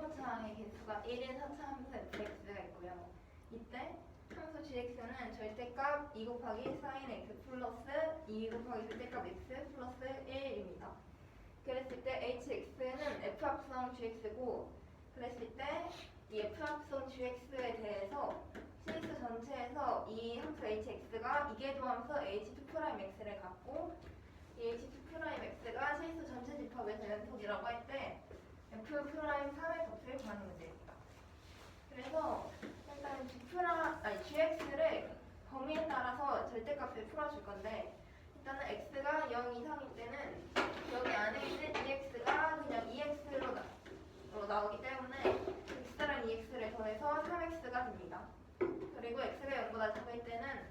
비정차항의 개수가 1인 사차함수 fx가 있고요. 이때 함수 gx는 절대값 2 곱하기 sin x 플러스 2 곱하기 절대값 x 플러스 1입니다. 그랬을 때 hx는 f합성 gx고, 그랬을 때 이 f합성 gx에 대해서 실수 전체에서 이 함수 hx가 이계도함수 h2'x를 갖고, 이 h2'x가 실수 전체 집합에서 연속이라고 할 때 f'3의 값을 구하는 문제입니다. 그래서 일단 gx를 범위에 따라서 절대값을 풀어줄 건데, 일단은 x가 0 이상일 때는 여기 안에 있는 ex가 그냥 ex로 나오기 때문에 x랑 ex를 더해서 3x가 됩니다. 그리고 x가 0보다 작을 때는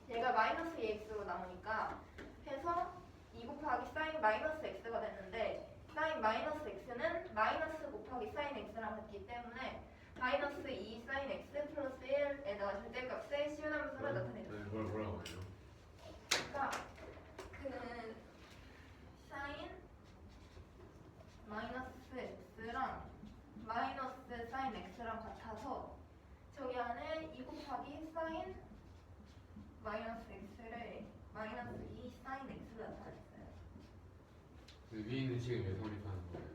얘가 마이너스 2x로 나오니까 해서 2 곱하기 sin 마이너스 x가 됐는데, sin 마이너스 x는 마이너스 곱하기 sin x랑 같기 때문에 마이너스 2 sin x 플러스 1에다가 절대값의 시운함수를 나타내죠. 네, 뭐라고 해요? 그러니까 그 sin 마이너스 x랑 마이너스 sin x랑 같아서 저기 안에 2 곱하기 sin 마이너스 x를 마이너스 2 sin x로 나타냈어요. 그 위에 있는 식을 왜 성립하는 거예요?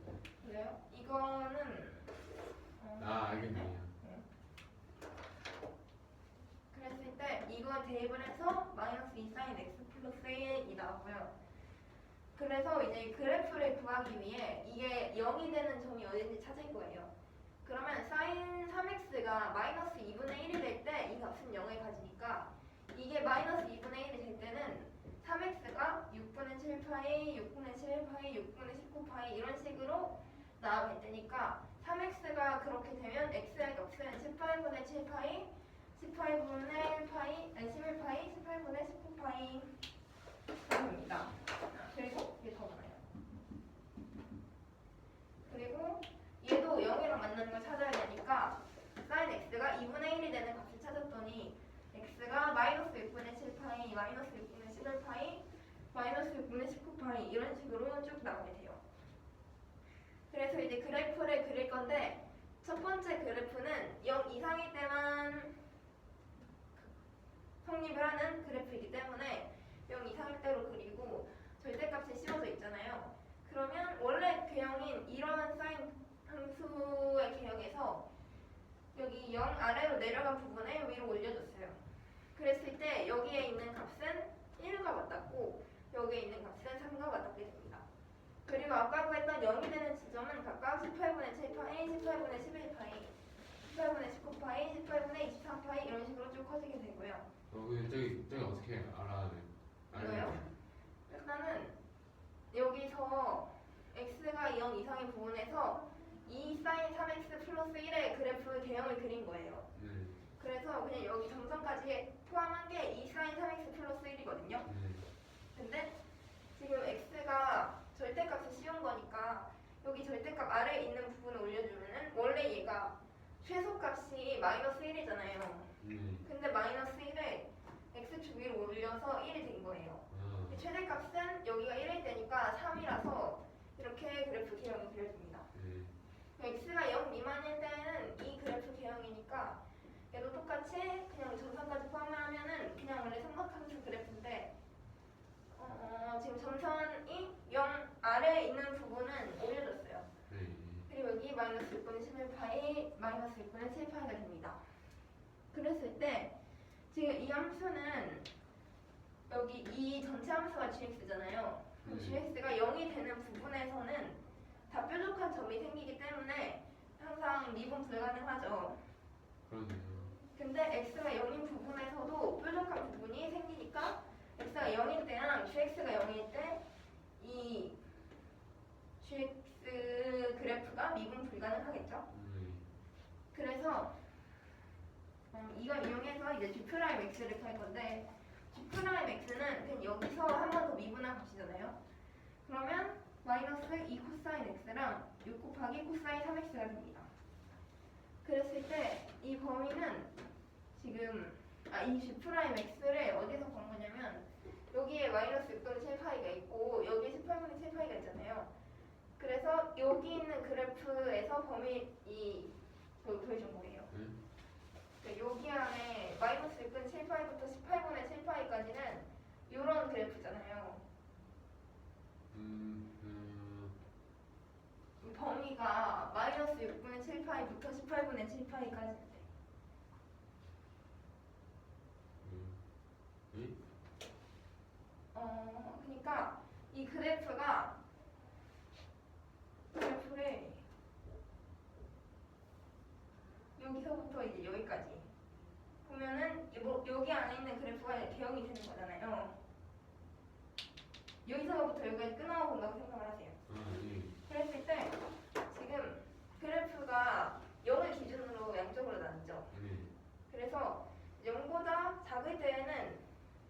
그래요? 이거는 알겠네요. 그랬을 때 이거 대입을 해서 마이너스 2 sin x 플러스 1이 나오고요. 그래서 이제 그래프를 구하기 위해 이게 0이 되는 점이 어딘지 찾을 거예요. 그러면 sin 3x가 마이너스 2분의 1이 될 때 이 값은 0을 가지니까 이게 마이너스 2분의 1이 될 때는 3x가 6분의 7파이, 6분의 7파이, 6분의 19파이 이런 식으로 나와야 되니까 3x가 그렇게 되면 x의 값은 18분의 7파이, 18분의 1파이, 아니 11파이, 18분의 19파이 됩니다. 그리고 이게 더 많아요. 그리고 얘도 0이랑 만나는 걸 찾아야 되니까 sin x가 2분의 1이 되는 값을 찾았더니 x가 마이너스 6분의 7파이, 마이너스 6분의 11파이, 마이너스 6분의 19파이 이런 식으로 쭉 나오게 돼요. 그래서 이제 그래프를 그릴 건데, 첫 번째 그래프는 0 이상일 때만 성립을 하는 그래프이기 때문에 0 이상일 때로 그리고 절대값이 씌워져 있잖아요. 그러면 원래 개형인 이런 사인 함수의 개형에서 여기 0 아래로 내려간 부분을 위로 올려줬어요. 그랬을 때 여기에 있는 값은 1과 맞닿고 여기에 있는 값은 3과 맞닿게 됩니다. 그리고 아까 구했던 0이 되는 지점은 각각 18분의 7파이, 18분의 11파이, 18분의 19파이, 18분의 23파이 이런 식으로 쭉 커지게 되고요. 근데 저기 어떻게 알아야 돼? 이거요? 일단은 여기서 x가 0 이상의 부분에서 2 sin 3x 플러스 1의 그래프 개형을 그린 거예요. 그래서 그냥 여기 점선까지 포함한 게 2 sin 3x 플러스 1이거든요. 근데 지금 x가 절대값이 씌운 거니까 여기 절대값 아래에 있는 부분을 올려주면은 원래 얘가 최소값이 마이너스 1이잖아요. 근데 마이너스 1을 x축 위로 올려서 1이 된 거예요. 최대값은 여기가 1일 때니까 3이라서 이렇게 그래프 개형이 그려집니다. x가 0 미만일 때는 이 그래프 개형이니까 얘도 똑같이 그냥 점선까지 포함하면은 그냥 원래 삼각함수 그래프인데 지금 점선이 0 아래에 있는 부분은 올려줬어요. 그리고 여기 마이너스 6분의 11파이, 마이너스 6분의 7파이가 됩니다. 그랬을 때 지금 이 함수는 여기 이 전체 함수가 gx잖아요. gx가 0이 되는 부분에서는 다 뾰족한 점이 생기기 때문에 항상 미분 불가능하죠. 그러네요. 근데 x가 0인 부분에서도 뾰족한 부분이 생기니까 x가 0일 때랑 gx가 0일 때 이 gx 그래프가 미분 불가능하겠죠. 그래서 이걸 이용해서 이제 G'X를 구할 건데, G'X는 그냥 여기서 한 번 더 미분한 값이잖아요. 그러면 마이너스 2 코사인 X랑 6 곱하기 코사인 3X가 됩니다. 그랬을 때 이 범위는 지금 이 G'X를 어디서 본 거냐면 여기에 마이너스 6분의 7파이가 있고 여기에 18분의 7파이가 있잖아요. 그래서 여기 있는 그래프에서 그래서 범위 보여준 거예요. 네? 그러니까 여기 안에 마이너스 6분 7파이부터 18분의 7파이까지는 이런 그래프잖아요. 이 범위가 마이너스 6분의 7파이부터 18분의 7파이까지인데. 네? 그러니까 이 그래프를 여기서부터 이제 여기까지 보면은 여기 안에 있는 그래프가 대형이 되는 거잖아요. 여기서부터 여기까지 끊어 본다고 생각을 하세요. 예. 그랬을 때 지금 그래프가 0을 기준으로 양쪽으로 나뉘죠. 네. 그래서 0보다 작을 때에는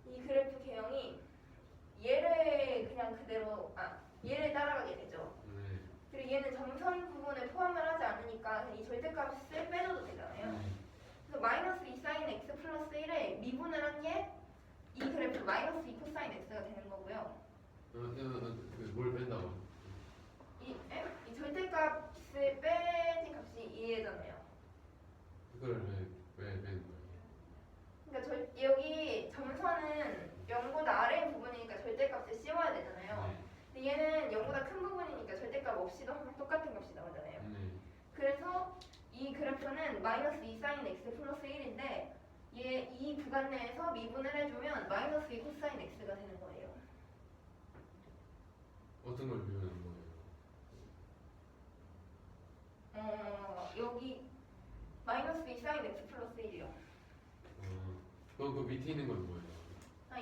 이 그래프 개형이 얘를 그냥 그대로 얘를 따라가게 되죠. 네. 그리고 얘는 점선 부분에 포함을 하지 않으니까 이 절대값을 빼줘도 되잖아요. 네. 그래서 마이너스 2 사인 x 플러스 1에 미분을 한 게 이 그래프 마이너스 2 코사인 x가 되는 거고요. 뭘 뺀다고? 이 절대값을 빼진 값이 2잖아요. 그걸 왜 빼는 거예요? 그러니까 여기 점선은 0보다 아래인 부분이니까 절대값을 씌워야 되잖아요. 근데 얘는 0보다 큰 부분이니까 절대값 없이도 똑같은 값이 나오잖아요. 네. 그래서 이 그래프는 마이너스 2 사인 x 플러스 1인데 이 구간 내에서 미분을 해주면 마이너스 2 코사인 x가 되는 거예요. 어떤 걸 비우는 거예요? 여기 마이너스 2 사인 x 플러스 1이요. 그럼 그 밑에 있는 건 뭐예요?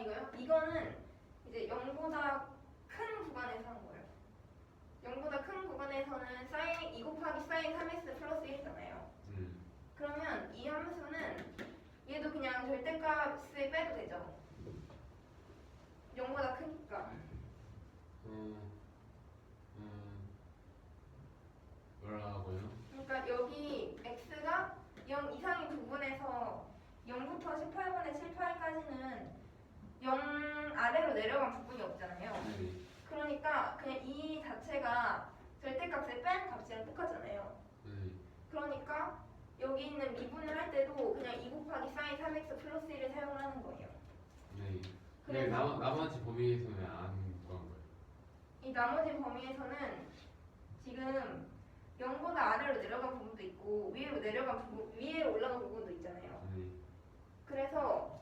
이거요? 이거는 이제 0보다 큰 구간에서 한 거예요. 0보다 큰 구간에서는 사인 2 곱하기 사인 3x 플러스 1이잖아요. 그러면 이 함수는 얘도 그냥 절대값을 빼도 되죠. 0보다 크니까. 뭐라고요? 그러니까 여기 x가 0 이상인 부분에서 0부터 18분의 7파이까지는 0 아래로 내려간 부분이 없잖아요. 네. 그러니까 그냥 이 자체가 절대값을 뺀 값이랑 똑같잖아요. 네. 그러니까 여기 있는 미분을 할 때도 그냥 2 곱하기 사인 3x 플러스 1을 사용을 하는 거예요. 네. 그래서 나머지 범위에서는 안 구한 거예요. 이 나머지 범위에서는 지금 0보다 아래로 내려간 부분도 있고 위로 올라간 부분도 있잖아요. 네. 그래서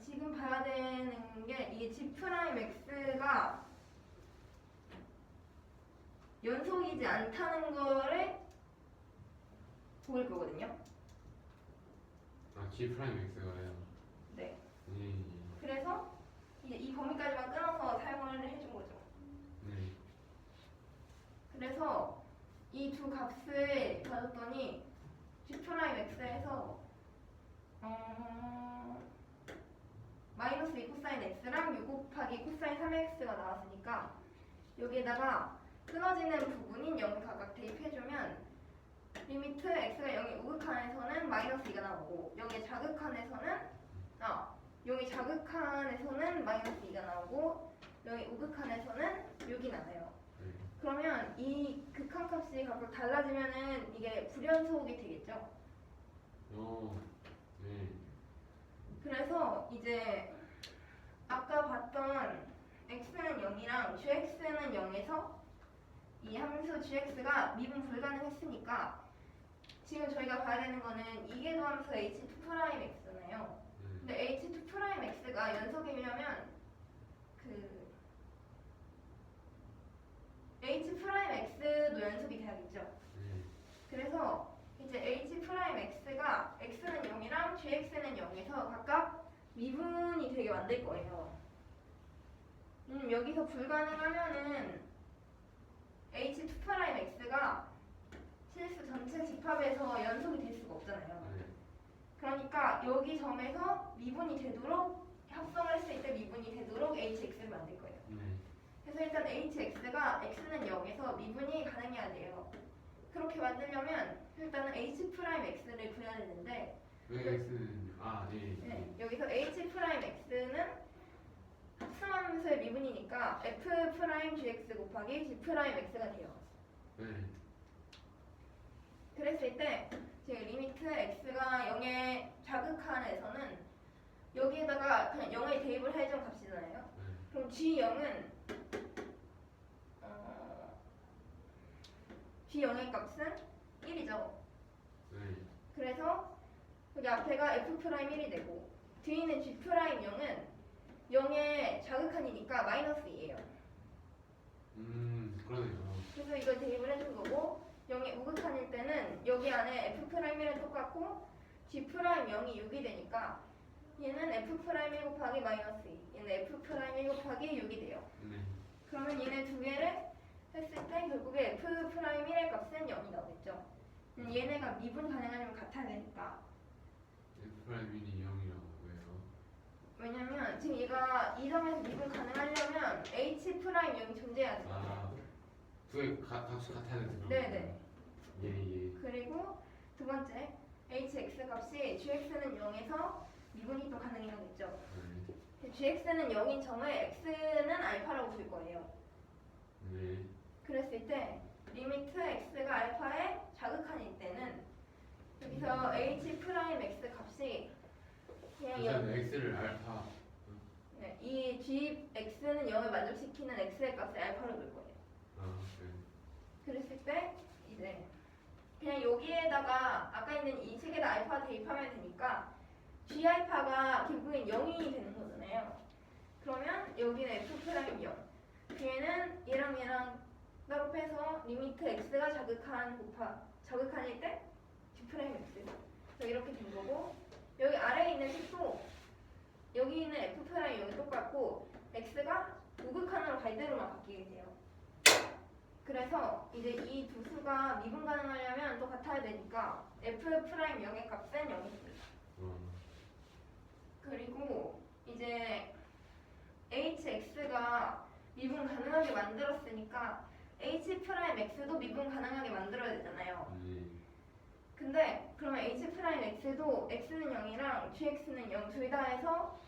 지금 봐야 되는 게 이게 G 프라임 X가 연속이지 않다는 거를 보일 거거든요. G 프라임 X가요. 네. 네. 그래서 이제 이 범위까지만 끊어서 사용을 해준 거죠. 네. 그래서 이 두 값을 가졌더니 G 프라임 X에서 마이너스 2 코사인 X랑 6 곱하기 코사인 3X가 나왔으니까 여기에다가 끊어지는 부분인 0을 각각 대입해주면 리미트 X가 0이 우극한에서는 마이너스 2가 나오고 0이 자극한에서는 마이너스 2가 나오고 0이 우극한에서는 6이 나와요. 네. 그러면 이 극한값이 각각 달라지면은 이게 불연속이 되겠죠. 네. 그래서 이제 아까 봤던 x는 0이랑 gx는 0에서 이 함수 gx가 미분 불가능했으니까 지금 저희가 봐야 되는 거는 이계도 함수 h2'x잖아요. 근데 h2'x가 연속이려면 h'x도 연속이 돼야겠죠. 그래서 이제 h'x가 x는 0이랑 gx는 0에서 각각 미분이 되게 만들 거예요. 여기서 불가능하면은 h2'x가 실수 전체 집합에서 연속이 될 수가 없잖아요. 그러니까 여기 점에서 미분이 되도록 합성을 했을 때 미분이 되도록 hx를 만들 거예요. 그래서 일단 hx가 x는 0에서 미분이 가능해야 돼요. 그렇게 만들려면 일단은 h'x를 구해야 되는데 왜 X는 네. 여기서 h'x는 합성함수의 미분이니까 f'(gx) 곱하기 g'x가 돼요. 네. 그랬을 때 지금 리미트 x가 0에 자극한에서는 여기에다가 그냥 0을 대입을 해준 값이잖아요. 네. 그럼 g0은 g0의 값은 1이죠. 네. 그래서 여기 앞에가 f'1이 되고 뒤에 있는 g'0은 0의 자극한이니까 -2예요. 그러네요. 그래서 이걸 대입을 해준 거고 0의 우극한일 때는 여기 안에 f'이랑 똑같고 g'0이 6이 되니까 얘는 f'1 곱하기 -2, 얘는 f'1 곱하기 6이 돼요. 네. 그러면 얘네 두 개를 했을 때 결국에 f'1의 값은 0이 나오겠죠. 얘네가 미분 가능하려면 같아야 되니까. F'이 0이라고 왜요? 왜냐면 지금 얘가 이 점에서 미분 가능하려면 h'0이 존재해야 돼요. 아, 두 개 값이 같아야 되는 네네. 예. 그리고 두 번째 hx 값이 gx는 0에서 미분이 또 가능하겠죠. 네. gx는 0인 점을 x는 알파라고 줄 거예요. 네. 그랬을 때 리미트 x가 알파의 자극한일 때는 여기서 h'(x) 값이 그냥 우선 x를 알파. 네, 이 gx는 0을 만족시키는 x의 값을 알파로 줄 거예요. 아, 네. 그랬을 때 이제 그냥 여기에다가 아까 있는 이 식에다 알파 대입하면 되니까 g 알파가 결국엔 0이 되는 거잖아요. 그러면 여기는 f'0, 뒤에는 얘랑 따로 빼서 리미트 x가 자극한일 때 g'(x) 이렇게 된 거고 여기 아래에 있는 식도 여기 있는 f'0이 똑같고 x가 우극한으로 갈 대로만 바뀌게 돼요. 그래서 이제 이 두 수가 미분 가능하려면 또 같아야 되니까 f'0의 값은 0입니다. 그리고 이제 hx가 미분 가능하게 만들었으니까 h'x도 미분 가능하게 만들어야 되잖아요. 근데 그러면 h'x도 x는 0이랑 gx는 0 둘 다 해서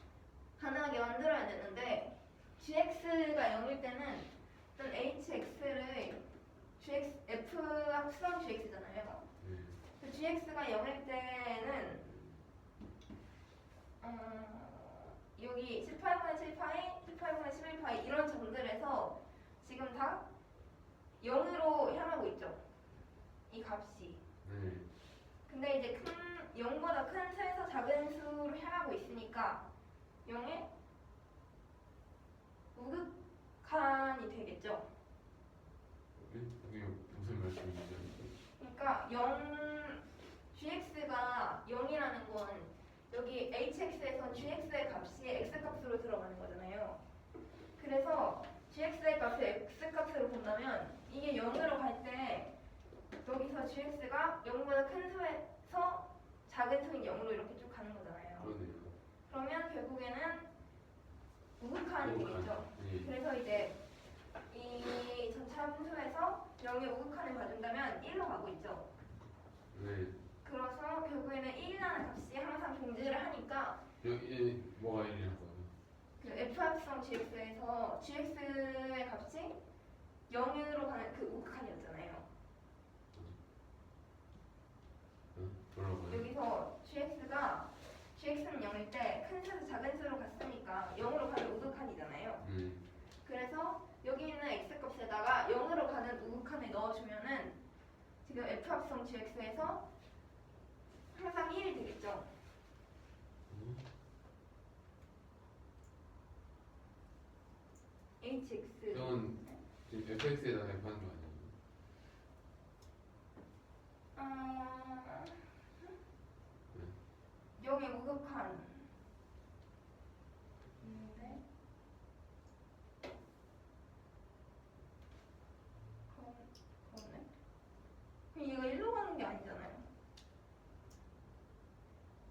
가능하게 만들어야 되는데 gx가 0일 때는 일단 hx를 f 합성 gx잖아요. gx가 0일 때는 여기 18분의 7파이, 18분의 11파이 이런 점들에서 지금 다 0으로 향하고 있죠. 이 값이. 근데 이제 0보다 큰 수에서 작은 수로 향하고 있으니까 0의 우극한이 되겠죠. 이게 무슨 말씀이시죠? 그러니까 gx가 0이라는 건 여기 hx에선 gx의 값이 x값으로 들어가는 거잖아요. 그래서 gx의 값을 x값으로 본다면 이게 0으로 갈 때 여기서 gx가 0보다 큰 수에서 작은 수인 0으로 이렇게 쭉 가는 거잖아요. 그러네요. 그러면 결국에는 우극한이 되겠죠. 그래서 이제 이 전체 함수에서 0의 우극한을 봐준다면 1로 가고 있죠. 그래서 결국에는 1이라는 값이 항상 존재를 하니까 여기 뭐가 1이라는 거예요? 그 f 합성 gx에서 gx의 값이 0으로 가는 그 우극한이었잖아요. 뭐라고요? 여기서 gx는 0일 때 큰 수에서 작은 수로 갔으니까 0으로 가는 우극한이잖아요. 그래서 여기 있는 x값에다가 0으로 가는 우극한을 넣어주면은 지금 f 합성 gx에서 항상 1이 되겠죠. hx 이건 지금 fx에다 대입하는 거 아니에요? 여기 우극한 있는데 그렇네. 그럼 얘가 1로 가는 게 아니잖아요.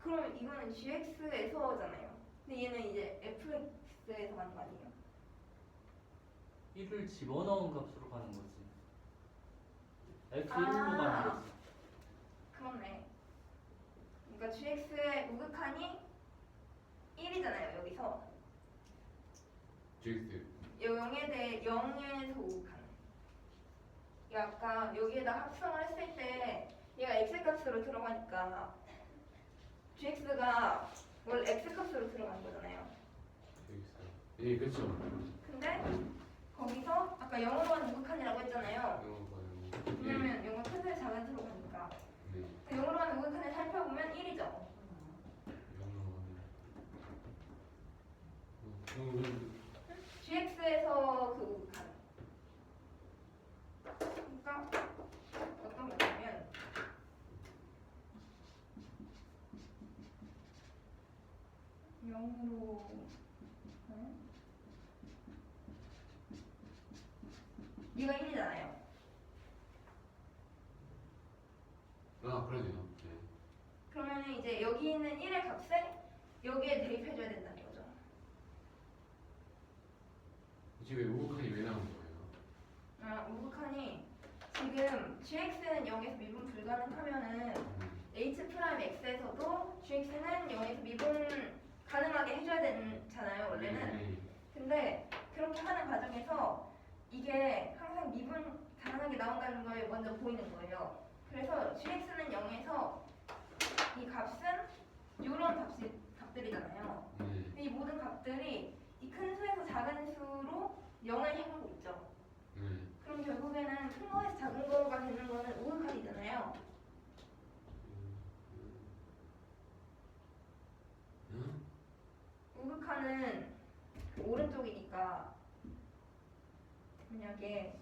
그러면 이거는 gx에서잖아요. 근데 얘는 이제 fx에서 가는 거 아니에요? 1을 집어넣은 값으로 가는 거지. x 1로 아. 가는 거지. 그렇네. 그러니까 gx의 우극한이 1이잖아요. 여기서 GX. 0에 대해 0에서 우극하는. 아까 여기에다 합성을 했을 때 얘가 x값으로 들어가니까 gx가 원래 x값으로 들어간 거잖아요. GX. 예, 그렇죠. 근데 거기서 아까 0으로 하는 우극한이라고 했잖아요. 이거 봐요. 왜냐면 0은 큰 수에서 작은 수로 가니까. 네. 0으로 하는 우극한을 살펴보면 1이죠. gx에서 그 우극한. 그러니까 어떤 거냐면 영으로 이거 1이잖아요. 아, 그러네요. 네. 그러면 이제 여기 있는 1의 값을 여기에 대입해줘야 된다는 거죠. 지금 우극한이 왜 나온 거예요? 우극한이 지금 gx는 0에서 미분 불가능하면은 h'x에서도 gx는 0에서 미분 가능하게 해줘야 되잖아요, 원래는. 네. 근데 그렇게 하는 과정에서 이게 항상 미분 가능하게 나온다는 걸 먼저 보이는 거예요. 그래서 gx는 0에서 이 값은 이런 값들이잖아요. 네. 근데 이 모든 값들이 이 큰 수에서 작은 수로 0을 향하고 있죠. 네. 그럼 결국에는 큰 거에서 작은 거가 되는 거는 우극한이잖아요. 응? 우극한은 오른쪽이니까 만약에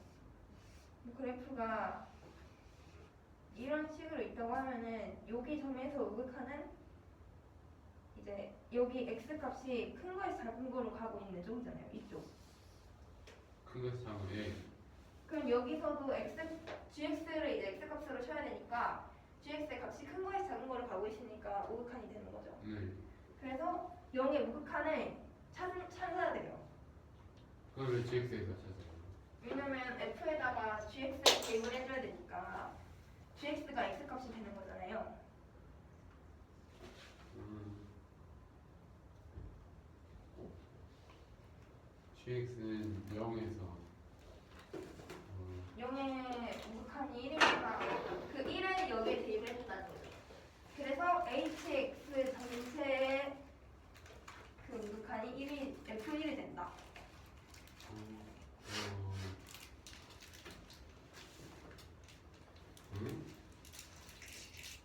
뭐 그래프가 이런 식으로 있다고 하면은 여기 점에서 우극한은 이제 여기 x 값이 큰 거에서 작은 거로 가고 있는 쪽이잖아요. 이쪽. 큰 것이 작은 예. 그럼 여기서도 gx를 이제 x 값으로 쳐야 되니까 gx의 값이 큰 거에서 작은 거로 가고 있으니까 우극한이 되는 거죠. 네. 그래서 0의 우극한을 찾아야 돼요. 그걸 왜 GX에서 찾아요? 왜냐면 f에다가 gx를 대입을 해줘야 되니까 gx가 x 값이 되는 거잖아요. GX는 0에서 0의 우극한이 1이니까 그 1을 여기에 대입을 해준다는 거죠. 그래서 hx 전체의 그 우극한이 1이 f1이 된다.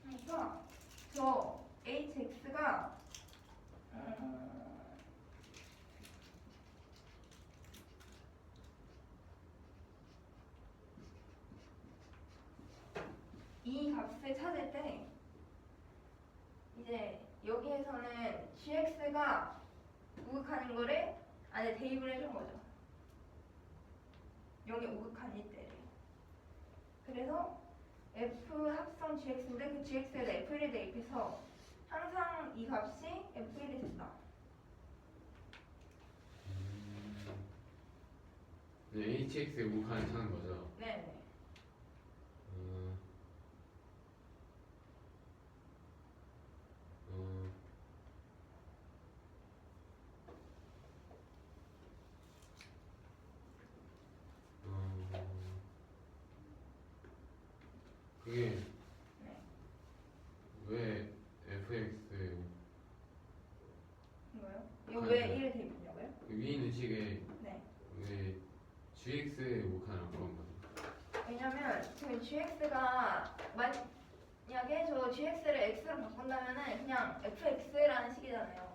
그러니까 저 hx가 이 값을 찾을 때 이제 여기에서는 gx가 우극한인 거를 안에 대입을 해준 거죠. 0의 우극한일 때를. 그래서 f 합성 gx인데 그 gx에다 f1을 대입해서 항상 이 값이 f1이 된다. 네, HX의 우극한을 찾는 거죠? 네네. 그게 네. 왜 FX의 이거요? 이거 왜 1을 대입했냐고요? 위에 있는 식에 네. 왜 GX의 우극한을 그런 거죠? 왜냐면 지금 gx가 만약에 저 gx를 x로 바꾼다면은 그냥 fx라는 식이잖아요.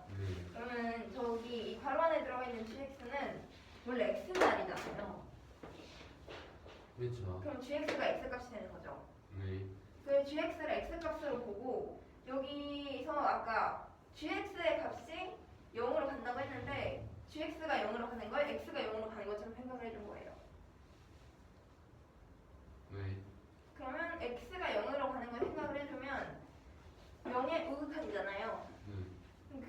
그러면 저기 이 괄호 안에 들어가 있는 gx는 원래 x 자리잖아요. 그렇죠. 그럼 gx가 x 값이 되는 거죠. 네. 그 gx를 x 값으로 보고 여기서 아까 gx의 값이 0으로 간다고 했는데 gx가 0으로 가는 걸 x가 0으로 가는 것처럼 생각을 해준 거예요. 네. 그러면 x가 0으로 가는 걸 생각을 해주면 0의 우극한이잖아요.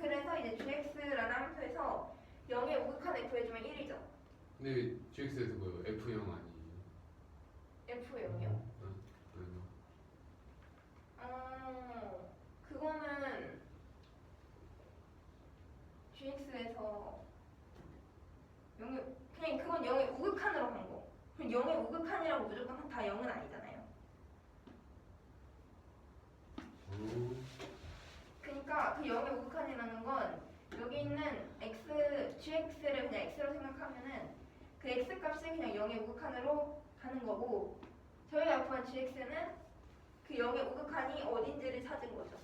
그래서 이제 gx라는 함수에서 0의 우극한을 구해주면 1이죠. 근데 GX에서 뭐요? F0 아니에요? f0이요. 그래서 그거는 gx에서 0의 그냥 그건 0의 우극한으로 간 거. 그럼 0의 우극한이라고 무조건 다 0은 아니잖아요. 오. 그러니까 그 0의 우극한이라는 건 여기 있는 gx를 그냥 x로 생각하면은 그 x 값이 그냥 0의 우극한으로 가는 거고 저희가 구한 gx는 그 0의 우극한이 어딘지를 찾은 거죠.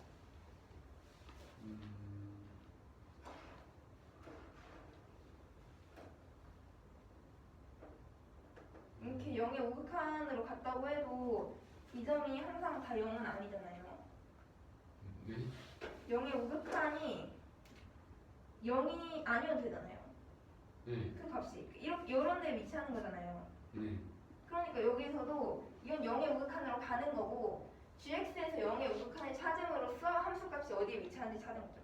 이렇게 0의 우극한으로 갔다고 해도 이 점이 항상 다 0은 아니잖아요. 네? 0의 우극한이 0이 아니어도 되잖아요. 네. 그 값이 이런 데 위치하는 거잖아요. 네. 그러니까 여기서도 이건 0의 우극한으로 가는 거고 gx에서 0의 우극한을 찾음으로써 함수값이 어디에 위치하는지 찾은 거죠.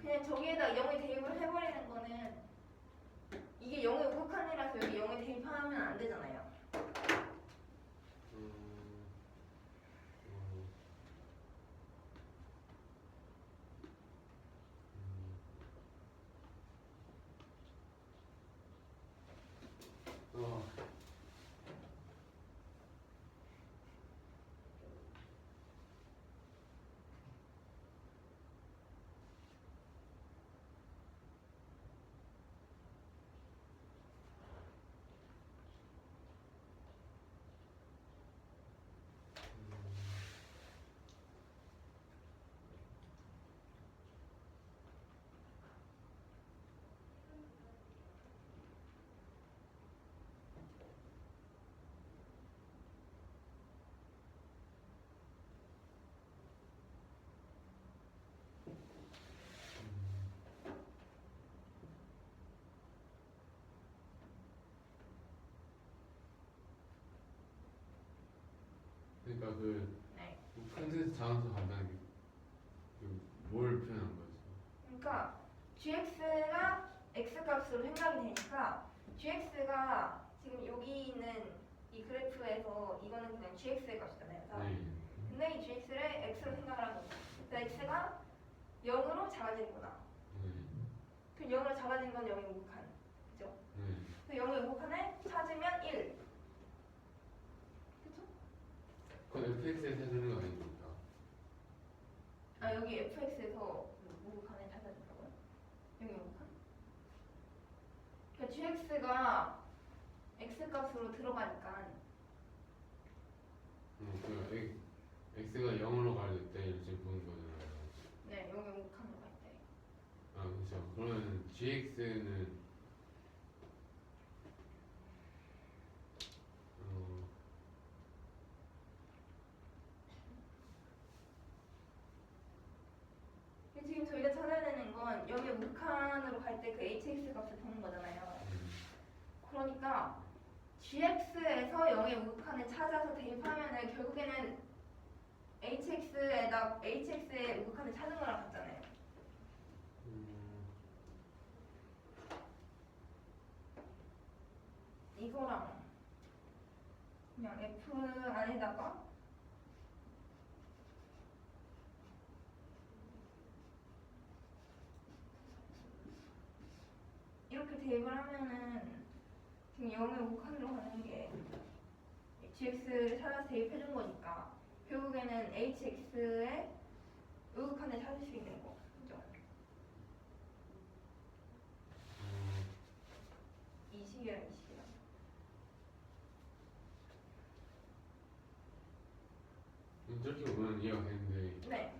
그냥 저기에다 0을 대입을 해버리는 거는 이게 0의 우극한이라서 여기 0을 대입하면 안 되잖아요. 그러니까 그 네. 큰 수에서 작은 수 간다는 게 뭘 표현한 거지? 그러니까 gx가 x 값으로 생각이 되니까 gx가 지금 여기 있는 이 그래프에서 이거는 그냥 gx의 값이잖아요. 다. 네. 근데 이 gx를 x로 생각을 한 거죠. 그래서 x가 0으로 작아지는구나. 네. 그럼 0으로 작아진 건 0의 우극한. 그죠? 네. 그래서 0의 우극한을 찾으면 1. 그쵸? 그건 fx에 찾는 거 아닙니까? 아 여기 fx에서 우극한을 찾아준다고요? 0의 우극한? 그러니까 gx가 x 값으로 들어가니까 그 x가 0으로 갈 때 이렇게 보는 거잖아요. 네 0의 우극한으로 갈 때. 아 그렇죠. 그러면 gx는 지금 저희가 찾아야 되는 건 0의 우극한으로 갈 때 그 hx 값을 보는 거잖아요. 그러니까 gx에서 0의 우극한을 찾아서 대입하면은 결국에는 hx의 우극한을 찾은 거랑 같잖아요. 이거랑 그냥 f 안에다가 이렇게 대입을 하면은 지금 0의 우극한으로 가는 게 gx를 찾아서 대입해준 거니까 결국에는 hx의 우극한을 찾을 수 있는 거. 그죠? 이 식이랑 이 식이랑. 저렇게 보면 이해가 되는데 네.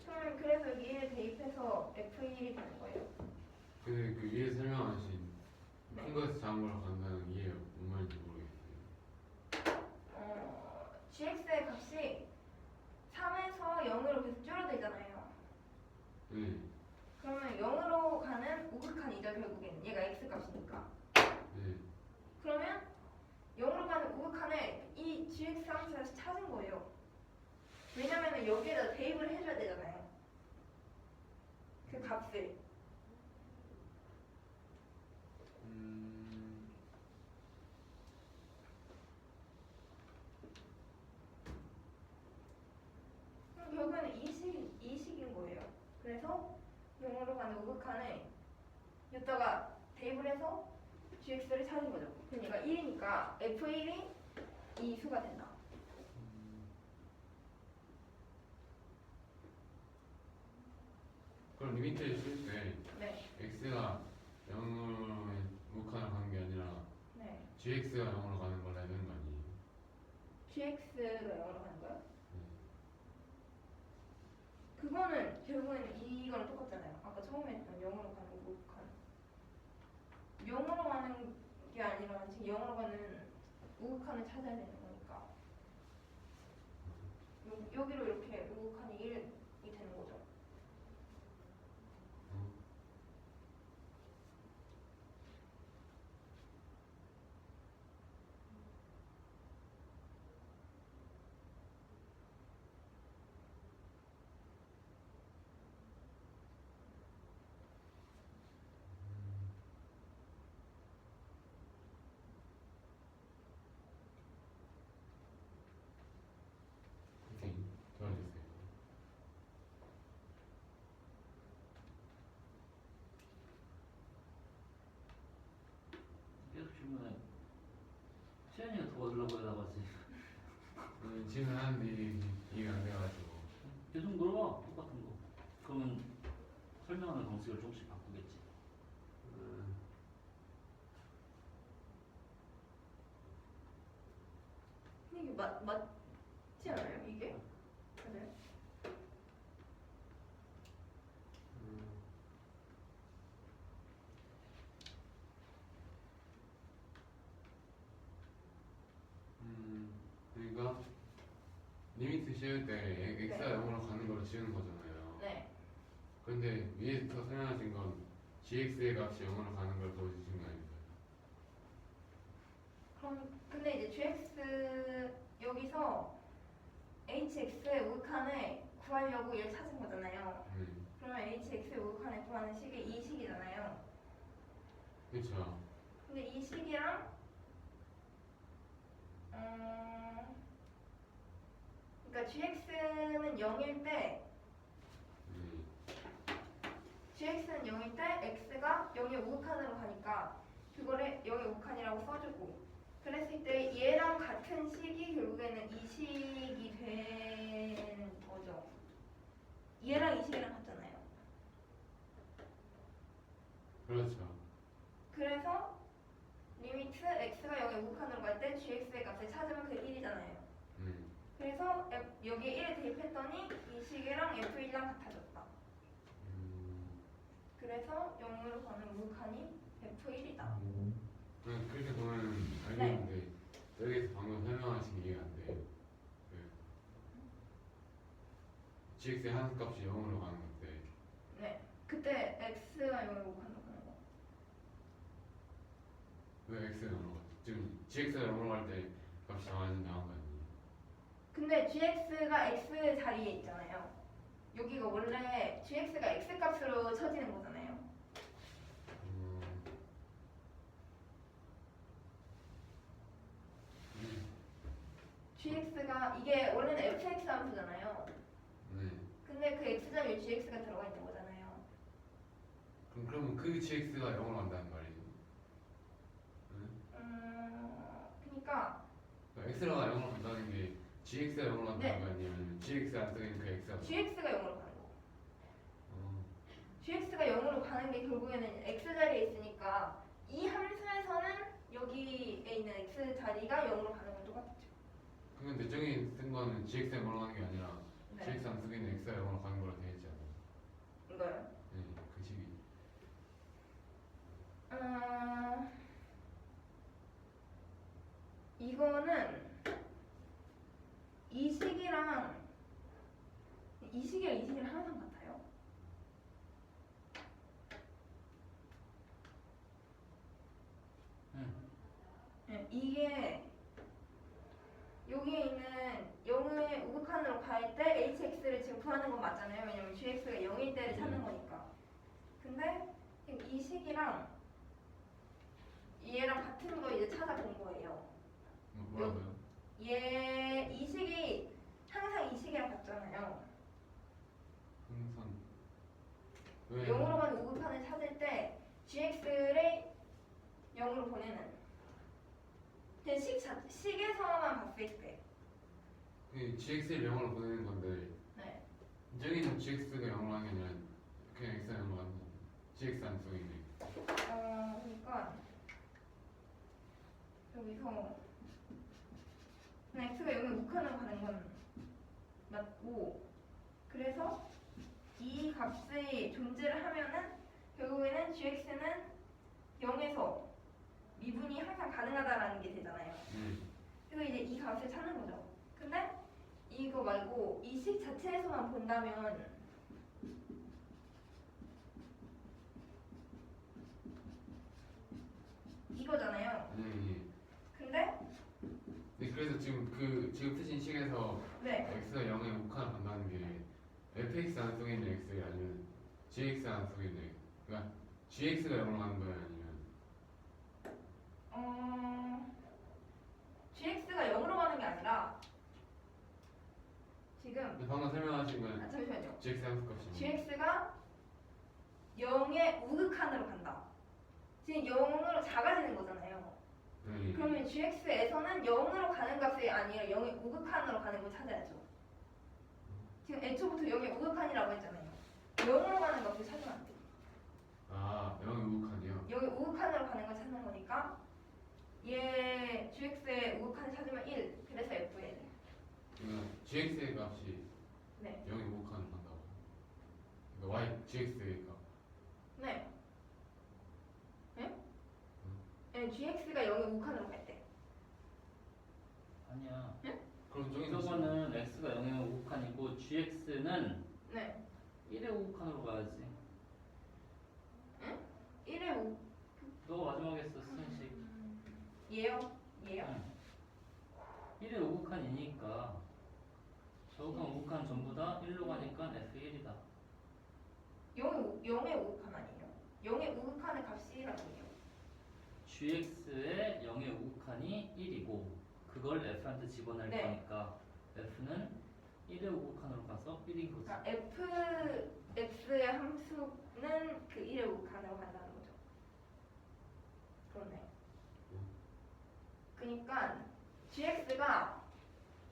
처음에 그래서 여기 1을 대입해서 f1이 되는 거예요. 근데 그 위에 설명하신 네. 큰 것에서 작은 걸로 간다는 이해가 뭔 말인지 모르겠어요. gx의 값이 3에서 0으로 계속 줄어들잖아요. 네. 그러면 0으로 가는 우극한이죠 결국에는. 얘가 x 값이니까. 네. 그러면 0으로 가는 우극한을 이 gx 함수에서 찾은 거예요. 왜냐면은 여기에다 대입을 해줘야 되잖아요. 그 값을. 그럼 결국에는 이 식인 거예요. 그래서 0으로 가는 우극한을 여기다가 대입을 해서 gx를 찾은 거죠. 그러니까 1이니까 f1이 이 수가 된다. 그럼 리미트를 쓸 때 네, x가 0으로 우칸을 가는 게 아니라 네. gx가 0으로 가는 걸 해야 되는 거 아니에요? gx가 0으로 가는 거요? 네. 그거는 결국엔 이거랑 똑같잖아요. 아까 처음에 했던 0으로 가는 우극한. 0으로 가는 게 아니라 지금 0으로 가는 우극한을 찾아야 되는 거니까. 여기로 이렇게 우극한이 1이 되는 거죠. 선생님 도와주세요. 계속 질문해. 시현이가 도와주려고 해나가지. 질문하는데 이해가 안 돼가지고. 계속 물어봐. 똑같은 거. 그러면 설명하는 방식을 조금씩 바꾸겠지. 이게 맞지 않아요? 이게? 맞아요? 그러니까 리미트 씌울 때 x가 네. 0으로 가는 걸 지우는 거잖아요. 네. 근데 위에서 설명하신 건 gx의 값이 0으로 가는 걸 보여주신 거 아닌가요? 그럼 근데 이제 gx 여기서 hx의 우극한을 구하려고 얘를 찾은 거잖아요. 그러면 hx의 우극한을 구하는 식이 이 식이잖아요. 그렇죠. 근데 이 식이랑 그러니까 gx는 0일 때 gx는 0일 때 x가 0의 우극한으로 가니까 그거를 0의 우극한이라고 써주고 그랬을 때 얘랑 같은 식이 결국에는 이 식이 되는 거죠. 얘랑 이 식이랑 같잖아요. 그렇죠. 그래서 리미트 x가 0의 우극한으로 갈 때 gx의 값을 찾으면 그 1이잖아요. 그래서 여기에 1을 대입했더니 이 식이랑 f1이랑 같아졌다. 그래서 0으로 가는 우극한이 f1이다. 그렇게 보면 알겠는데 여기서 방금 설명하신 게 이해가 안 돼요. gx의 한값이 0으로 가는 건데 네. 그때 x가 0의 우극한으로 가는 거. 왜 x가 0으로 갔지? 지금 gx가 0으로 갈 때 값이 정해진다는 거 아니에요? 근데 gx가 x 자리에 있잖아요. 여기가 원래 gx가 x 값으로 쳐지는 거잖아요. gx가 이게 원래는 fx 함수잖아요. 네. 근데 그 x자리에 gx가 들어가 있는 거잖아요. 그러면 그 gx가 0으로 간다는 말이에요. 그러니까 x가 0으로 간다는 게 gx가 0으로 간다는 네. 거 아니면 gx 안 쓰는 그 x가 gx가 0으로 가는 거. 어. gx가 0으로 가는 게 결국에는 x자리에 있으니까 이 함수에서는 여기에 있는 x자리가 0으로 가는 건 똑같죠. 근데 저기 쓴 거는 gx가 0으로 가는 게 아니라 네. gx 안 쓰고 있는 x가 0으로 가는 거라 되어 있지 않아요? 이거요? 네, 그 식이. 이거는 이 식이랑 항상 같아요. 네, 이게 여기에 있는 0의 우극한으로 갈 때 hx를 지금 구하는 건 맞잖아요. 왜냐면 gx가 0일 때를 찾는 거니까. 근데 지금 이 식이랑 얘랑 같은 거 이제 찾아본 거예요. 뭐라고요? 이 식이 항상 이 식이랑 같잖아요. 항상 왜? 0으로 가는 우극한을 찾을 때 gx를 0으로 보내는 식에서만 봤을 때 그 GX를 0으로 보내는 건데 네. 저기는 GX가 0으로 하는 게 아니라 그냥 X가 0으로 하는 거 GX 안 쓰고 있네. 그러니까 여기서 그냥 x가 0에 욱하는 가는 건 맞고 그래서 이 값의 존재를 하면은 결국에는 gx는 0에서 미분이 항상 가능하다라는 게 되잖아요. 그래서 이제 이 값을 찾는 거죠. 근데 이거 말고 이 식 자체에서만 본다면 이거잖아요. 근데 네, 그래서 지금 지금 쓰신 식에서 네. X가 0에 욱하는 간다는 게 fx 안 속에 있는 X 아니면 gx 안 속에 있는 X. 그러니까 gx가 0으로 가는 거예요 아니면 gx가 0으로 가는 게 아니라 지금 근데 방금 설명하신 건 잠시만요. gx 함수값이 gx가 0의 우극한으로 간다. 지금 0으로 작아지는 거잖아요. 그러면 gx에서는 0으로 가는 값이 아니라 0의 우극한으로 가는 걸 찾아야죠. 지금 애초부터 0의 우극한이라고 했잖아요. 0으로 가는 값을 찾으면 안 돼요. 아 0의 우극한이요? 0의 우극한으로 가는 걸 찾는 거니까 얘 gx의 우극한을 찾으면 1. 그래서 fn. 그러니까 gx의 값이 네. 0의 우극한으로 간다고. 그러니까 y gx의 값. 네. 네, gx가 0의 우극한으로 갈 때. 아니야. 그럼 저기서 저거는 x가 0의 우극한이고 gx는 네. 1의 우극한으로 가야지. 1의 우 너가 마지막에 쓴 식. 얘요? 얘요? 1의 우극한이니까 저극한 우극한 전부 다 1로 가니까 f1이다. 0의 우극한 아니에요? 0의 우극한의 값이 1이라고요. gx의 0의 우극한이 1이고 그걸 f한테 집어넣을 네. 거니까 f는 1의 우극한으로 가서 1인 거지. 그러니까 fx의 함수는 그 1의 우극한으로 간다는 거죠. 그렇네. 그러니까 gx가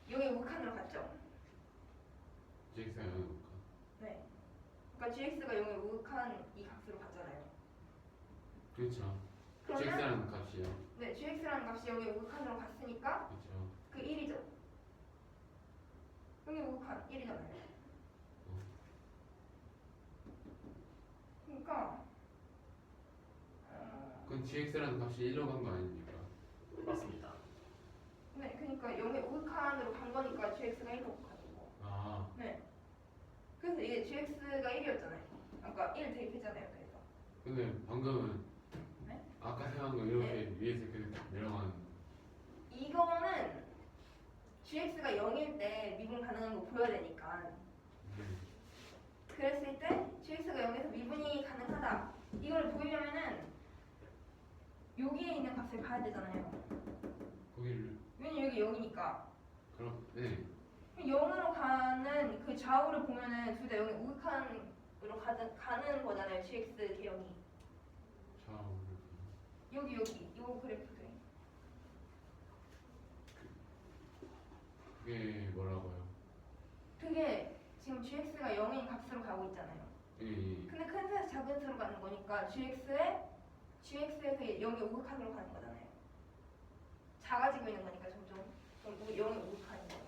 0의 우극한으로 갔죠. gx가 0의 우극한. 네. 그러니까 gx가 0의 우극한 이 값으로 갔잖아요. 그렇죠. 그러면 gx라는 값이요. 네, gx라는 값이 0의 우극한으로 갔으니까 그렇죠. 그 1이죠. 0의 우극한 1이잖아요. 그러니까 그건 gx라는 값이 1로 간 거 아닙니까? 맞습니다. 네, 그러니까 0의 우극한으로 간 거니까 gx가 1로 가지고. 아 네. 그래서 이게 gx가 1이었잖아요. 아까 1 대입했잖아요. 그래서. 근데 방금은 네? 아까 생각한 거 이렇게 위에서 이렇게 내려가는 이거는 gx가 0일 때 미분 가능한 거 보여야 되니까. 그랬을 때 gx가 0에서 미분이 가능하다. 이걸 보이려면은 여기에 있는 값을 봐야 되잖아요. 거기를 왜냐면 여기 0이니까. 그럼 네 0으로 가는 그 좌우를 보면은 둘 다 0의 우극한으로 가는 거잖아요. gx 대형이. 좌우를 여기 요 그래프들. 그게 뭐라고요? 그게 지금 gx가 0인 값으로 가고 있잖아요. 예. 근데 큰 수에서 작은 수로 가는 거니까 gx에서 0의 우극한으로 가는 거잖아요. 작아지고 있는 거니까 점점 0의 우극한인 거예요.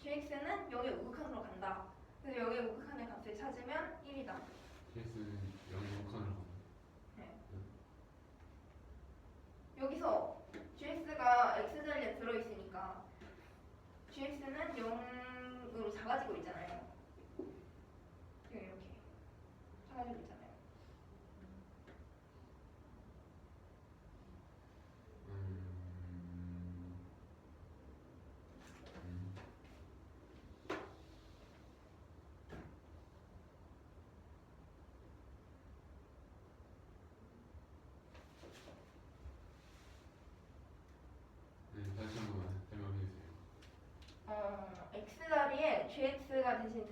gx는 0의 우극한으로 간다. 그래서 0의 우극한의 값을 찾으면 1이다. gx는 0의 우극한으로 가는. 여기서 gx가 x 자리에 들어있으니까 gx는 0으로 작아지고 있잖아요. 이렇게 작아지고 있잖아요.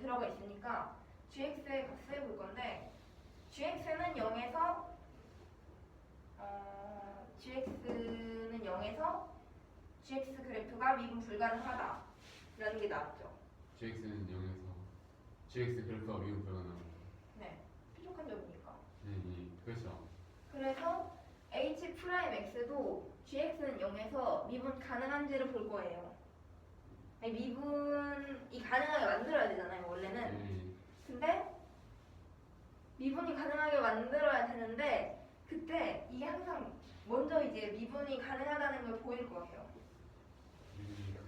들어가 있으니까 gx의 값을 볼 건데 gx는 0에서 gx 그래프가 미분 불가능하다라는 게 나왔죠. GX는 0에서 GX 그래프가 미분 불가능합니다. 네, 뾰족한 점이니까. 네, 그렇죠. 그래서 h'x도 gx는 0에서 미분 가능한지를 볼 거예요. 아니, 미분이 가능하게 만들어야 되잖아요, 원래는. 네, 근데 미분이 가능하게 만들어야 되는데 그때 이게 항상 먼저 이제 미분이 가능하다는 걸 보일 거예요.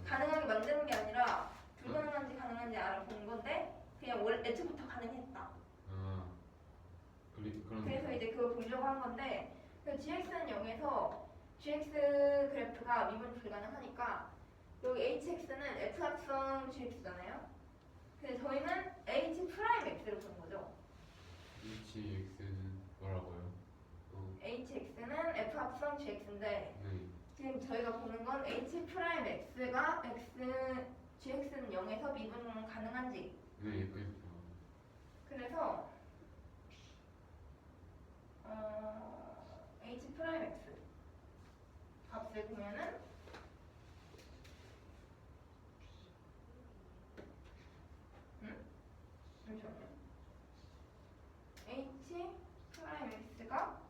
가능하게 만드는 게 아니라 불가능한지 가능한지 알아본 건데 그냥 원래 애초부터 가능했다. 아, 그런. 그래서 이제 그걸 보려고 한 건데 그 gx는 0에서 gx 그래프가 미분 불가능하니까 여기 hx는 f 합성 gx잖아요. 근데 저희는 h 프라임 x를 보는 거죠. HX는 뭐라고요? hx는 f 합성 gx인데 네, 지금 저희가 보는 건 h 프라임 x가 gx는 0에서 미분 가능한지. 네, 그렇죠. 그래서 h 프라임 x 값을 보면은 잠시만요. h 프라임 x가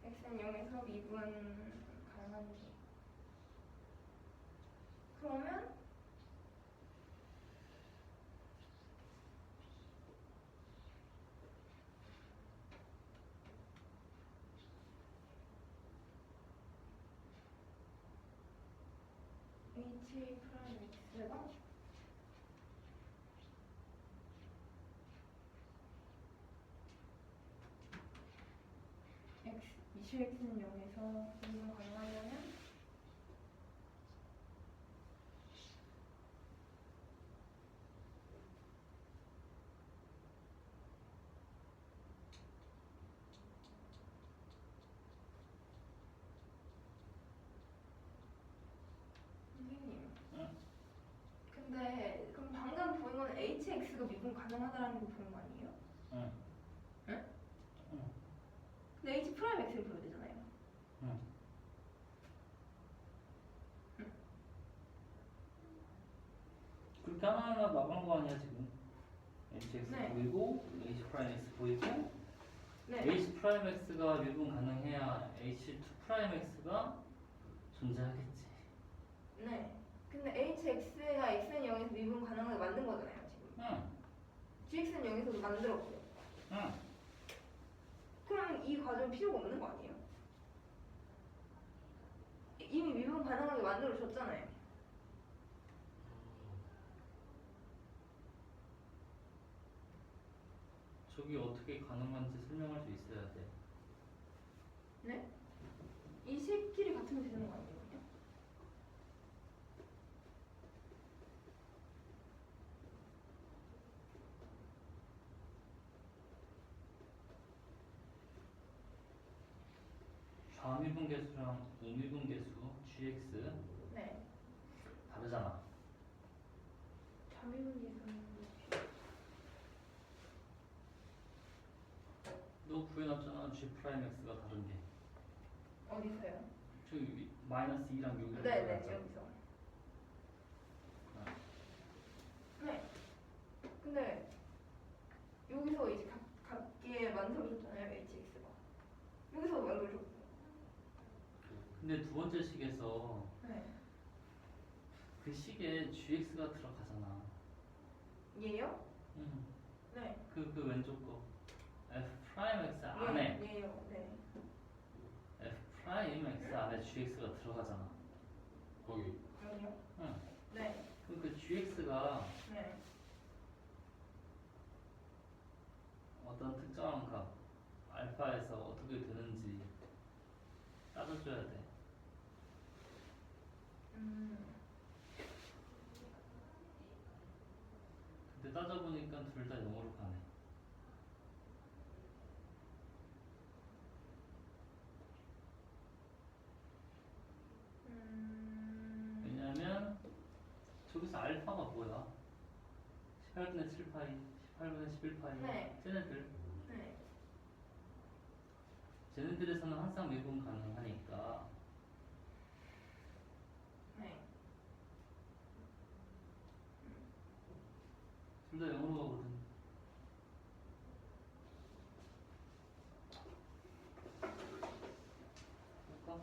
x는 0에서 미분 가능한지. 그러면 h 프라임 x가 x는 0에서 미분 가능하려면 선생님. 응? 근데 그럼 방금 보는 건 hx가 미분 가능하다라는 거 보는 거 아니에요? 응. 응? 응. 근데 h 프라임 x를 보여야 되잖아요. 응. 그렇게 하나하나 나간 거 아니야 지금? hx 네. 보이고 h 프라임 x 보이고 네. h 프라임 x가 미분 가능해야 h2 프라임 x가 존재하겠지. 네. 근데 hx가 x는 0에서 미분 가능하게 만든 거잖아요, 지금. 응. gx는 0에서도 만들었고요. 응. 그럼 이 과정이 필요가 없는 거 아니에요? 이미 미분 가능하게 만들어 줬잖아요. 저기 어떻게 가능한지 설명할 수 있어야 돼. 네? 이 식끼리 같으면 되는 거 아니에요? 그냥? 좌미분계수랑 우미분계수 gx 네. 다르잖아. 자미분계수는 너 구해놨잖아. g 프라임 x가 다른 게. 어디서요? 저기 마이너스 2랑 6이랑 네네, 여기서. 네. 근데 여기서 이제 같게 만들어줬잖아요, hx가. 여기서 만들어줬고. 근데 두 번째 식에서 네. 그 식에 gx가 들어가잖아. 얘요? 응. 네. 그 왼쪽 거 f 프라임 x 안에 얘요. 네. f 프라임 x 안에 gx가 들어가잖아. 거기. 여기요? 응. 네. 그럼 그 gx가 네. 어떤 특정한 값 알파에서 어떻게 되는지 따져줘야 돼. 근데 따져보니까 둘 다 0으로 가네. 왜냐면 저기서 알파가 뭐야? 18분의 7파이, 18분의 11파이. 네. 쟤네들. 네. 쟤네들에서는 항상 미분 가능하니까. 네. 둘 다 0으로 가거든. 볼까?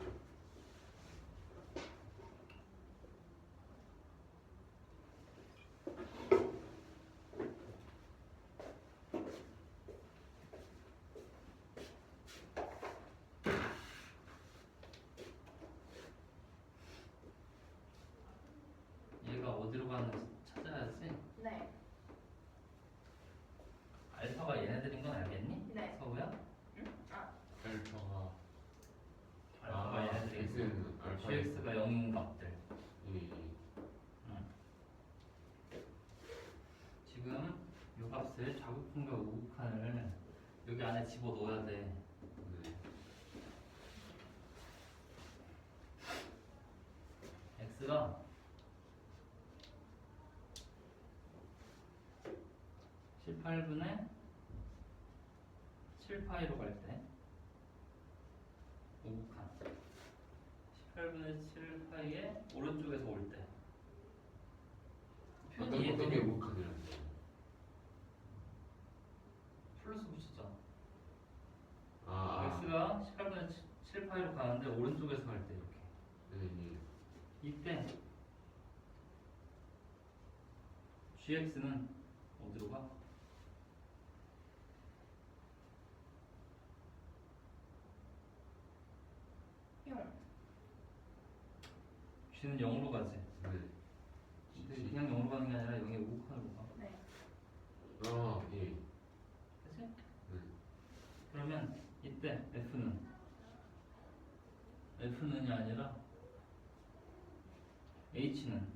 얘가 어디로 가는지 찾아야지. 네. 알파가 얘네들인 건 알겠니? 네. 서우야? 아, 알파가 알파가 얘네들이고 x는 알파 gx가 0인 값들. 예. 지금 이 값을 자극풍과 우극한을 여기 안에 집어넣어야 돼. 네. x가 18분의 7파이로 갈 때 우극한 18분의 7파이에 오른쪽에서 올 때 표현 어떻게 이해되니? 우극한이라는 플러스 붙였잖아. 아, x가 18분의 7파이로 가는데 오른쪽에서 갈 때 이렇게 네, 이때 gx는 어디로 가? 용. g는 0으로 가지. 네. 근데 그냥 0으로 가는 게 아니라 0의 우극한으로 가. 네. 예. 그치? 네. 그러면 이때 F는이 아니라 H는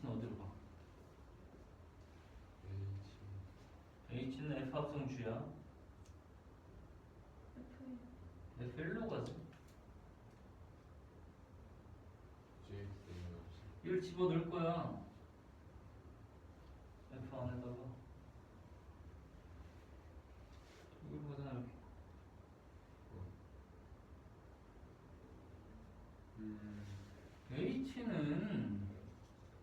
어디로 가? H는 F 합성 G야. F 1로 가지. 이걸 집어넣을 거야. F 안에다가 이걸 가잖아 이렇게. H는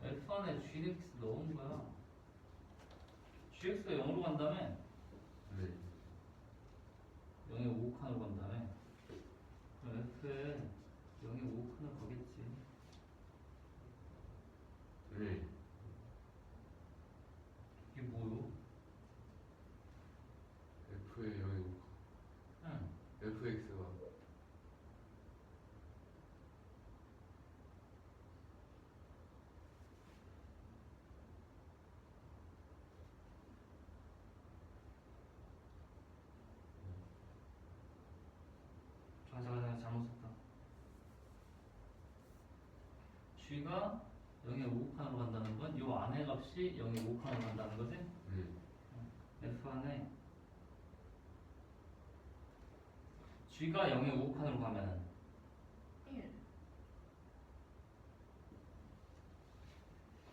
F 안에 GX 넣은 거야. GX가 0으로 간 다음에 네. 0의 5칸으로 간 다음에 그럼 F에 0의 5칸을 가겠지. 네. 이게 뭐요? F의 0이 응. fx가 잠깐 잘못 썼다. G가 0의 5칸으로 간다는 건 이 안에 값이 0의 5칸으로 간다는 거지? 네. F 안에 G가 0의 5칸으로 가면은 1.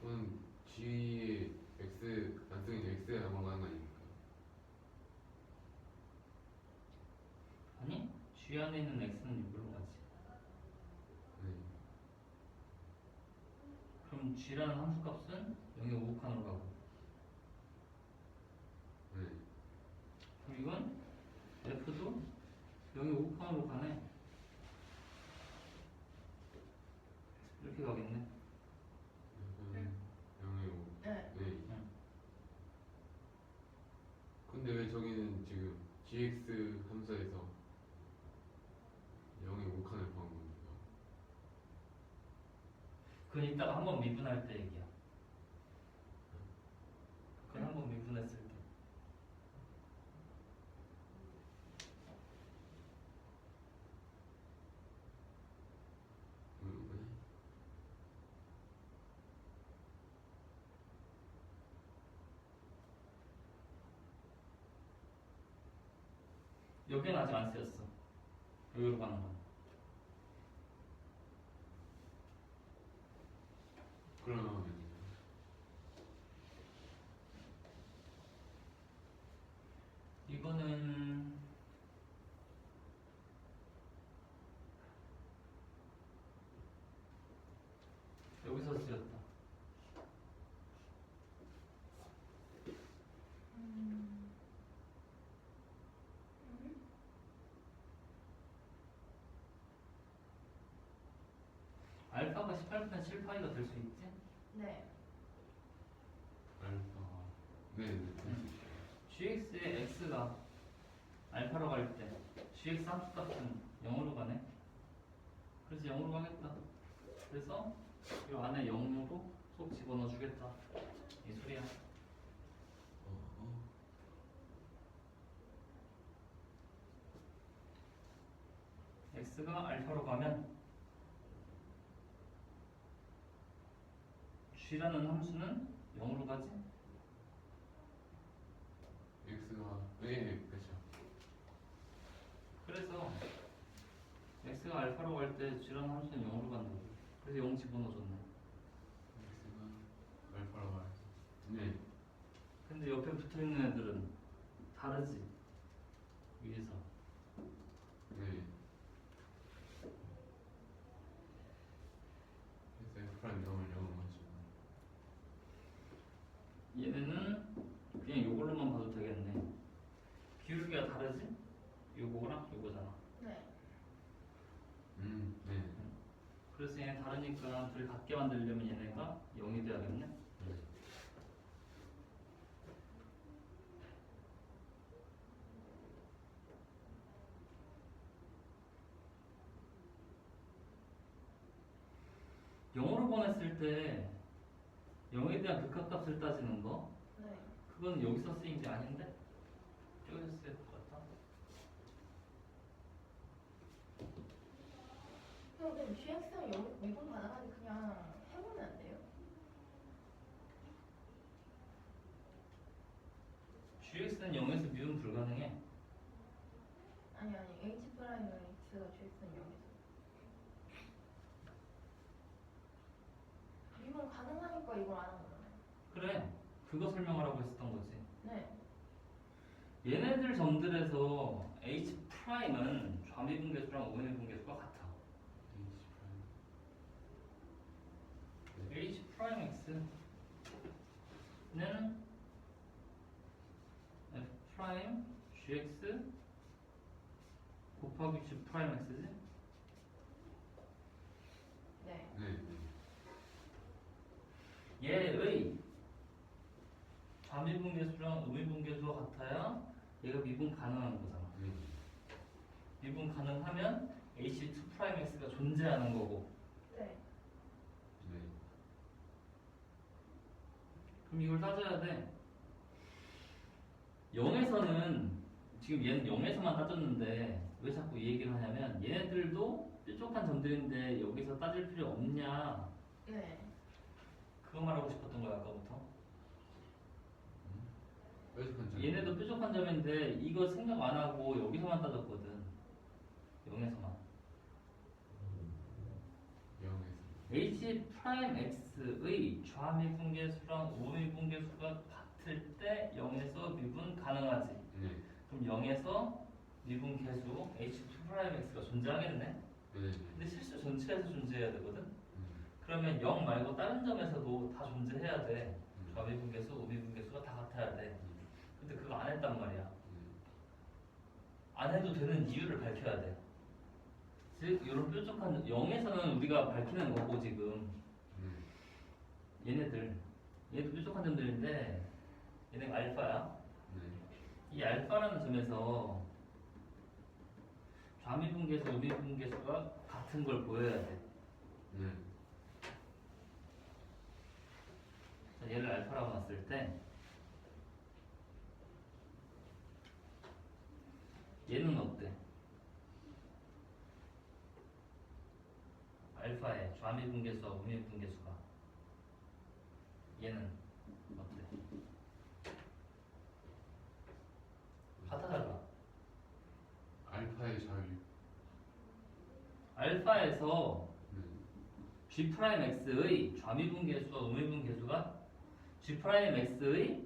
그건 G의 x 안 쓰면 x에 넘어가는 거 아닙니까? 아니 G 안에 있는 X는 이걸로 가지. 네. 그럼 G라는 함수 값은 0의 5칸으로 가고 네. 그럼 이건 F도 0의 5칸으로 가네. 이렇게 가겠네. 0의 5. 네. 네. 응. 근데 왜 저기는 지금 gx 함수에서 0의 5칸을 구한 겁니까? 그건 이따가 한번 미분할 때 얘기야. 그건 한번 미분했을 때. 여기는 아직 안 쓰였어. 여기로 가는 건. 그러면 이거는 여기서 쓰였다. 알파가 18분의 7파이가 될 수 있지? 네. 알파 네네 gx의 x가 알파로 갈 때 gx 함수값은 0으로 가네. 그래서 0으로 가겠다. 그래서 이 안에 0으로 쏙 집어넣어 주겠다. 이 소리야. x가 알파로 가면 g라는 함수는 0으로 가지? x가 네 그렇죠. 그래서 x가 알파로 갈 때 g라는 함수는 0으로 간다고. 그래서 0 집어넣어줬네. x가 알파로 가요. 네. 근데 옆에 붙어있는 애들은 다르지? 위에서. 네. 그래서 F랑 0을 0으로 하죠. 얘네는 그냥 요걸로만 봐도 되겠네. 기울기가 다르지? 요거랑 요거잖아. 네. 네. 그래서 얘네 다르니까 둘이 같게 만들려면 얘네가 0이 돼야겠네. 네. 영어로 보냈을 때 0에 대한 극합값을 따지는 거 네. 그건 여기서 쓰인 게 아닌데? 여기서 쓰일 것 같다. 근데 GX는 미분 가능하니 그냥 해보면 안 돼요? gx는 0에서 미분 불가능해. 아니 H 프라임 X가 GX는 0에서 미분 가능하니까 이걸 안 한 거잖아요. 그래, 그거 설명하라고 했었던 거지. 네. 얘네들 점들에서 H'은 좌미분계수랑 우미분계수가 같아. H'X는 F' GX 곱하기 G'X지? 네. 네. 얘의 좌미분계수랑 우미분계수가 같아야 얘가 미분 가능한 거잖아. 미분 가능하면 H2'X가 존재하는 거고. 네. 네. 그럼 이걸 따져야 돼. 0에서는 지금 얘는 0에서만 따졌는데 왜 자꾸 이 얘기를 하냐면 얘네들도 뾰족한 점들인데 여기서 따질 필요 없냐 네. 그거 말하고 싶었던 거야 아까부터. 뾰족한 점. 얘네도 뾰족한 점인데 이거 생각 안 하고 여기서만 따졌거든. 0에서만. 0에서. H'X의 좌미분계수랑 우미분계수가 같을 때 0에서 미분 가능하지. 네. 그럼 0에서 미분계수 H2'X가 존재하겠네. 네. 근데 실수 전체에서 존재해야 되거든. 그러면 0 말고 다른 점에서도 다 존재해야 돼. 좌미분계수, 우미분계수가 다 같아야 돼. 근데 그거 안 했단 말이야. 안 해도 되는 이유를 밝혀야 돼. 즉 이런 뾰족한 0에서는 우리가 밝히는 거고 지금 얘네도 뾰족한 점들인데 얘네가 알파야. 이 알파라는 점에서 좌미분계수, 우미분계수가 같은 걸 보여야 돼. 네. 자, 얘를 알파라고 놨을 때 얘는 어때? 알파의 좌미분계수와 우미분계수가 얘는 어때? 같아 달라? 알파의 자유. 알파에서 G'X의 좌미분계수와 우미분계수가 G'X의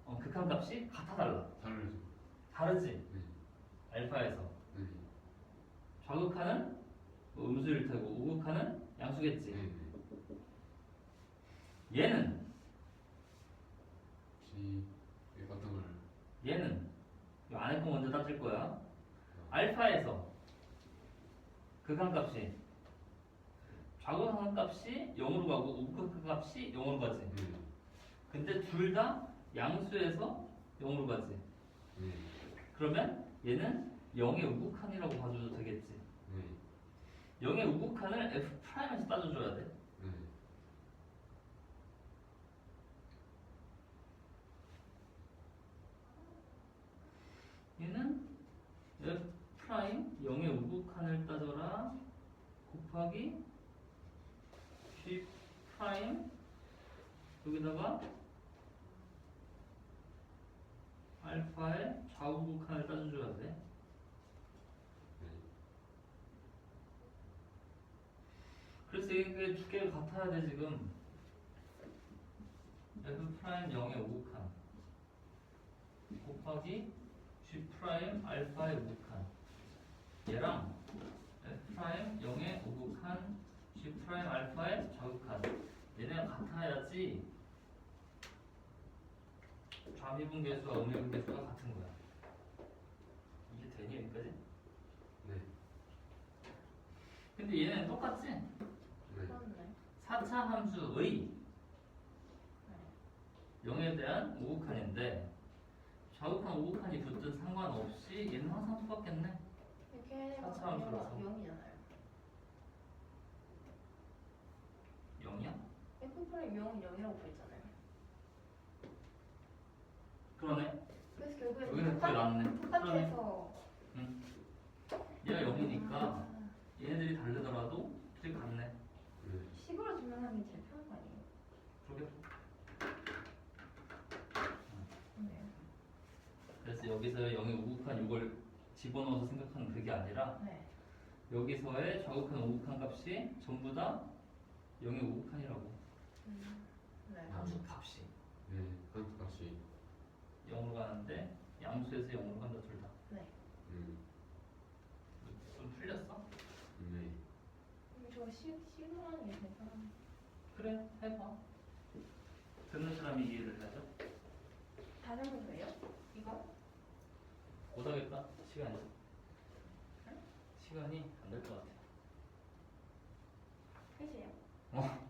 극한값이 같아 달라? 다르죠. 다르지? 네. 알파에서 네. 좌극한은 뭐 음수일 테고 우극한은 양수겠지. 네. 얘는 G 어떤 걸? 얘는 이 안에 거 먼저 따질 거야. 알파에서 극한값이 좌극한 값이 0으로 가고 우극한 값이 0으로 가지. 네. 근데 둘 다 양수에서 0으로 가지. 네. 그러면 얘는 0의 우극한이라고 봐줘도 되겠지. 네. 0의 우극한을 F'에서 따져줘야 돼. 네. 얘는 F' 0의 우극한을 따져라 곱하기 G' 여기다가 알파의 좌우극한을 따져줘야 돼. 그래서 이게 두 개가 같아야 돼 지금. F' 0의 우극한 곱하기 G' 알파의 우극한 얘랑 F' 0의 우극한 G' 알파의 좌극한 얘네가 같아야지 좌미분계수와 우미분계수가 같은 거야. 이게 되니 여기까지? 네. 근데 얘네는 똑같지? 네. 그렇네. 4차 함수의 0에 대한 우극한인데 좌극한 우극한이 붙든 상관없이 얘는 항상 똑같겠네. 이렇게 해서 사차함 들어서. 0이잖아요. 0이야? F 프라임 0은 0이라고 그랬잖아요. 그러네. 그래서 결국에 여기는 그게 낫네. 그러네. 똑같아서 얘가 0이니까 얘네들이 다르더라도 둘이 같네. 네. 식으로 증명하는 게 제일 편한 거 아니에요? 그러게. 네. 그래서 여기서의 0의 우극한 이걸 집어넣어서 생각하는 그게 아니라 네. 여기서의 좌극한 우극한 값이 전부 다 0의 우극한이라고. 네. 함수 값이 네. 한수 값이. 0으로 가는데 양수에서 0으로 간다 둘 다. 네. 좀 풀렸어? 네. 저 식으로 하는 게 제일 편한. 그래 해봐. 듣는 사람이 이해를 해야죠. 다른 거예요? 이거? 못하겠다. 시간이 안 될 것 같아. 끝이에요? 어.